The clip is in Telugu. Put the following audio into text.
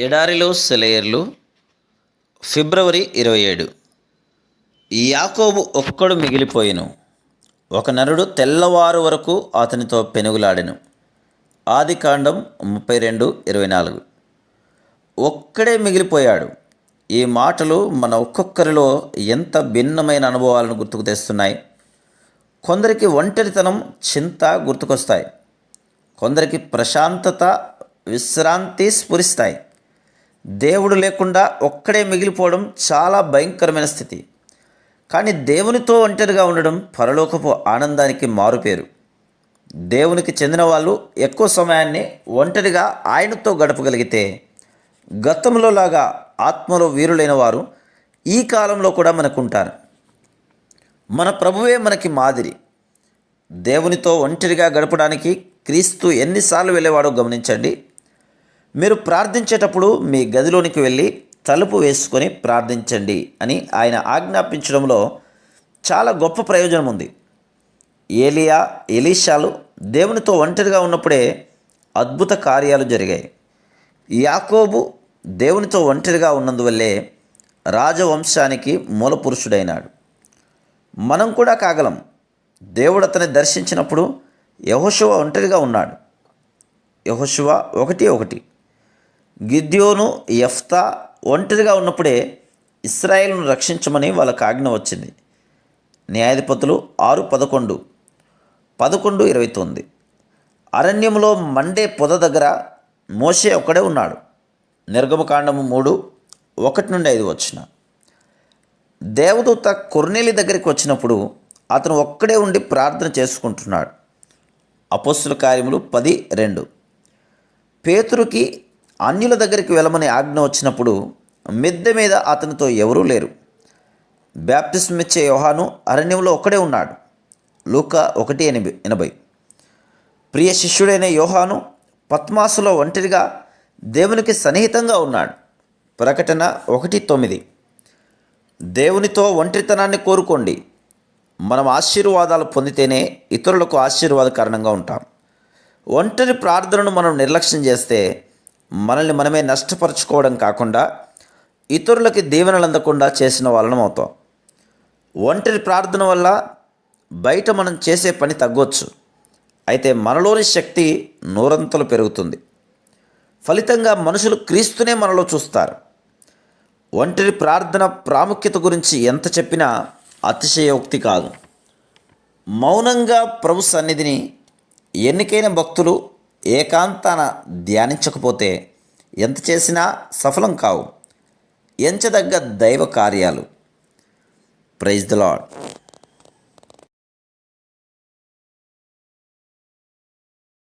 ఎడారిలో సెలయేర్లు ఫిబ్రవరి 27. యాకోబు ఒక్కడు మిగిలిపోయెను, ఒక నరుడు తెల్లవారు వరకు అతనితో పెనుగులాడెను. ఆదికాండం 32:24. ఒక్కడే మిగిలిపోయాడు. ఈ మాటలు మన ఒక్కొక్కరిలో ఎంత భిన్నమైన అనుభవాలను గుర్తుకు తెస్తున్నాయి. కొందరికి ఒంటరితనం, చింత గుర్తుకొస్తాయి. కొందరికి ప్రశాంతత, విశ్రాంతి స్ఫురిస్తాయి. దేవుడు లేకుండా ఒక్కడే మిగిలిపోవడం చాలా భయంకరమైన స్థితి. కానీ దేవునితో ఒంటరిగా ఉండడం పరలోకపు ఆనందానికి మారుపేరు. దేవునికి చెందిన వాళ్ళు ఎక్కువ సమయాన్ని ఒంటరిగా ఆయనతో గడపగలిగితే, గతంలో లాగా ఆత్మలో వీరులైన వారు ఈ కాలంలో కూడా మనకుంటారు. మన ప్రభువే మనకి మాదిరి. దేవునితో ఒంటరిగా గడపడానికి క్రీస్తు ఎన్నిసార్లు వెళ్ళేవాడో గమనించండి. మీరు ప్రార్థించేటప్పుడు మీ గదిలోనికి వెళ్ళి తలుపు వేసుకొని ప్రార్థించండి అని ఆయన ఆజ్ఞాపించడంలో చాలా గొప్ప ప్రయోజనం ఉంది. ఏలియా, ఎలీషాలు దేవునితో ఒంటరిగా ఉన్నప్పుడే అద్భుత కార్యాలు జరిగాయి. యాకోబు దేవునితో ఒంటరిగా ఉన్నందువల్లే రాజవంశానికి మూలపురుషుడైనాడు. మనం కూడా కాగలం. దేవుడు అతన్ని దర్శించినప్పుడు యెహోషువ ఒంటరిగా ఉన్నాడు. యెహోషువ 1:1. గిద్యోను, యెఫ్తా ఒంటరిగా ఉన్నప్పుడే ఇశ్రాయేలును రక్షించమని వాళ్ళకు ఆజ్ఞ వచ్చింది. న్యాయాధిపతులు 6:11, 11:29. అరణ్యంలో మండే పొద దగ్గర మోషే ఒక్కడే ఉన్నాడు. నిర్గమకాండము 3:1-5. దేవదూత కొర్నేలి దగ్గరికి వచ్చినప్పుడు అతను ఒక్కడే ఉండి ప్రార్థన చేసుకుంటున్నాడు. అపోస్తుల కార్యములు 10:2. పేతురుకి అన్యుల దగ్గరికి వెళ్ళమని ఆజ్ఞ వచ్చినప్పుడు మిద్దె మీద అతనితో ఎవరూ లేరు. బాప్తిస్మం ఇచ్చే యోహాను అరణ్యంలో ఒక్కడే ఉన్నాడు. లూకా 1:80. ప్రియ శిష్యుడైన యోహాను పత్మాసులో ఒంటరిగా దేవునికి సన్నిహితంగా ఉన్నాడు. ప్రకటన 1:9. దేవునితో ఒంటరితనాన్ని కోరుకోండి. మనం ఆశీర్వాదాలు పొందితేనే ఇతరులకు ఆశీర్వాద కారణంగా ఉంటాం. ఒంటరి ప్రార్థనను మనం నిర్లక్ష్యం చేస్తే మనల్ని మనమే నష్టపరుచుకోవడం కాకుండా ఇతరులకి దీవెనలు అందకుండా చేసిన వాళ్ళం అవుతాం. ఒంటరి ప్రార్థన వల్ల బయట మనం చేసే పని తగ్గొచ్చు, అయితే మనలోని శక్తి నూరంతలు పెరుగుతుంది. ఫలితంగా మనుషులు క్రీస్తునే మనలో చూస్తారు. ఒంటరి ప్రార్థన ప్రాముఖ్యత గురించి ఎంత చెప్పినా అతిశయోక్తి కాదు. మౌనంగా ప్రభు సన్నిధిని ఎన్నికైన భక్తులు ఏకాంతాన ధ్యానించకపోతే ఎంత చేసినా సఫలం కావు. ఎంచదగ్గ దైవ కార్యాలు. Praise the lord.